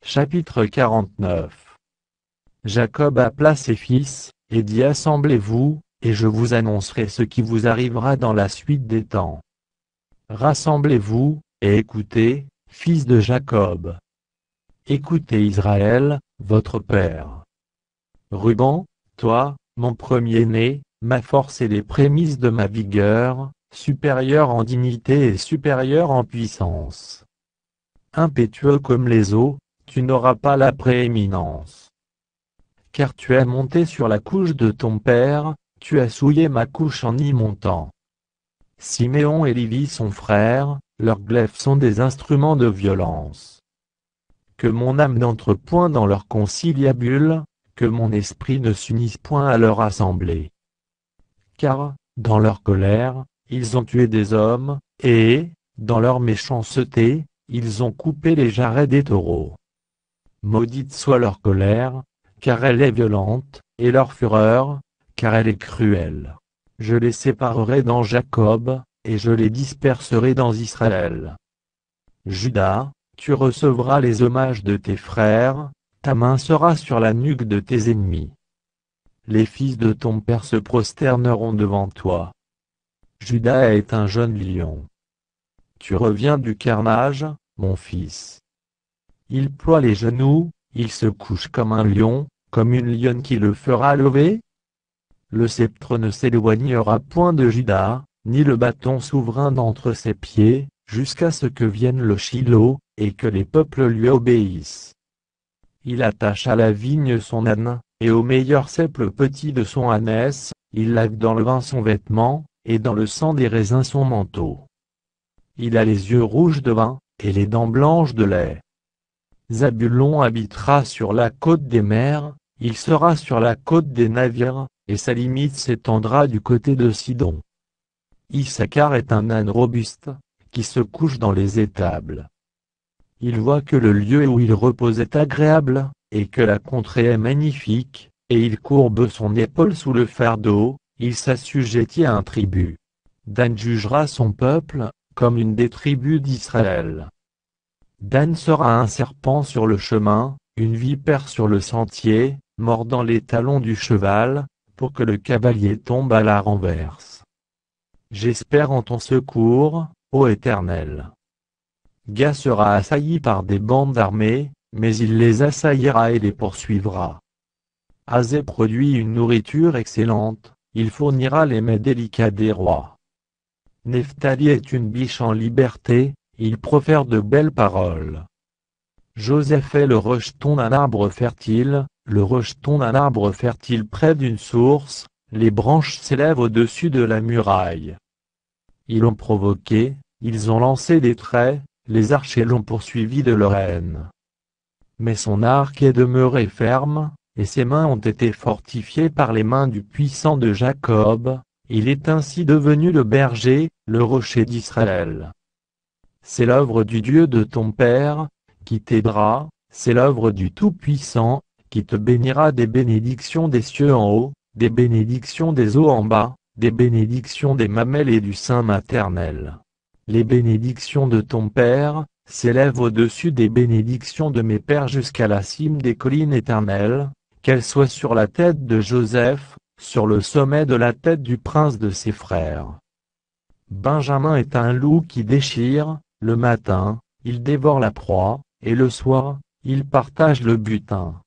Chapitre 49. Jacob appela ses fils, et dit: Assemblez-vous, et je vous annoncerai ce qui vous arrivera dans la suite des temps. Rassemblez-vous, et écoutez, fils de Jacob. Écoutez Israël, votre père. Ruben, toi, mon premier-né, ma force et les prémices de ma vigueur, supérieur en dignité et supérieur en puissance. Impétueux comme les eaux, tu n'auras pas la prééminence. Car tu es monté sur la couche de ton père, tu as souillé ma couche en y montant. Siméon et Lévi sont frères, leurs glaives sont des instruments de violence. Que mon âme n'entre point dans leur conciliabule, que mon esprit ne s'unisse point à leur assemblée. Car, dans leur colère, ils ont tué des hommes, et, dans leur méchanceté, ils ont coupé les jarrets des taureaux. Maudite soit leur colère, car elle est violente, et leur fureur, car elle est cruelle. Je les séparerai dans Jacob, et je les disperserai dans Israël. Juda, tu recevras les hommages de tes frères, ta main sera sur la nuque de tes ennemis. Les fils de ton père se prosterneront devant toi. Juda est un jeune lion. Tu reviens du carnage, mon fils. Il ploie les genoux, il se couche comme un lion, comme une lionne qui le fera lever. Le sceptre ne s'éloignera point de Juda, ni le bâton souverain d'entre ses pieds, jusqu'à ce que vienne le Shilo, et que les peuples lui obéissent. Il attache à la vigne son âne, et au meilleur cep le petit de son ânesse, il lave dans le vin son vêtement, et dans le sang des raisins son manteau. Il a les yeux rouges de vin, et les dents blanches de lait. Zabulon habitera sur la côte des mers, il sera sur la côte des navires, et sa limite s'étendra du côté de Sidon. Issachar est un âne robuste, qui se couche dans les étables. Il voit que le lieu où il repose est agréable, et que la contrée est magnifique, et il courbe son épaule sous le fardeau, il s'assujettit à un tribut. Dan jugera son peuple, comme une des tribus d'Israël. Dan sera un serpent sur le chemin, une vipère sur le sentier, mordant les talons du cheval, pour que le cavalier tombe à la renverse. J'espère en ton secours, ô Éternel. Gad sera assailli par des bandes armées, mais il les assaillira et les poursuivra. Azé produit une nourriture excellente, il fournira les mets délicats des rois. Nephtali est une biche en liberté, il profère de belles paroles. Joseph est le rejeton d'un arbre fertile, le rejeton d'un arbre fertile près d'une source, les branches s'élèvent au-dessus de la muraille. Ils l'ont provoqué, ils ont lancé des traits, les archers l'ont poursuivi de leur haine. Mais son arc est demeuré ferme, et ses mains ont été fortifiées par les mains du puissant de Jacob, il est ainsi devenu le berger, le rocher d'Israël. C'est l'œuvre du Dieu de ton père, qui t'aidera, c'est l'œuvre du Tout-Puissant, qui te bénira des bénédictions des cieux en haut, des bénédictions des eaux en bas, des bénédictions des mamelles et du sein maternel. Les bénédictions de ton père s'élèvent au-dessus des bénédictions de mes pères jusqu'à la cime des collines éternelles, qu'elles soient sur la tête de Joseph, sur le sommet de la tête du prince de ses frères. Benjamin est un loup qui déchire, le matin, il dévore la proie, et le soir, il partage le butin.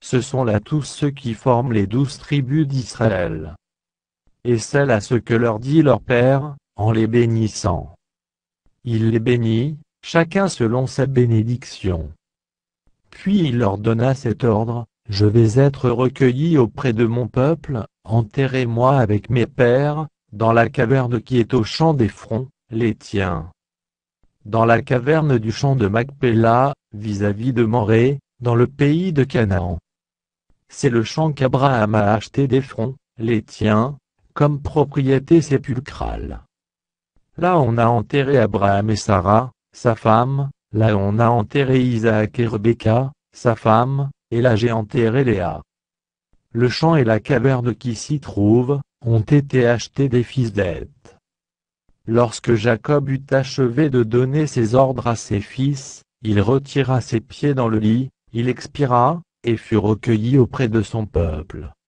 Ce sont là tous ceux qui forment les 12 tribus d'Israël. Et celle à ce que leur dit leur père, en les bénissant. Il les bénit, chacun selon sa bénédiction. Puis il leur donna cet ordre: je vais être recueilli auprès de mon peuple, enterrez-moi avec mes pères, dans la caverne qui est au champ des fronts, les tiens. Dans la caverne du champ de Macpéla, vis-à-vis de Morée, dans le pays de Canaan. C'est le champ qu'Abraham a acheté d'Éphron, les tiens, comme propriété sépulcrale. Là on a enterré Abraham et Sarah, sa femme, là on a enterré Isaac et Rebecca, sa femme, et là j'ai enterré Léa. Le champ et la caverne qui s'y trouvent, ont été achetés des fils d'Heth. Lorsque Jacob eut achevé de donner ses ordres à ses fils, Il retira ses pieds dans le lit, il expira, et fut recueilli auprès de son peuple.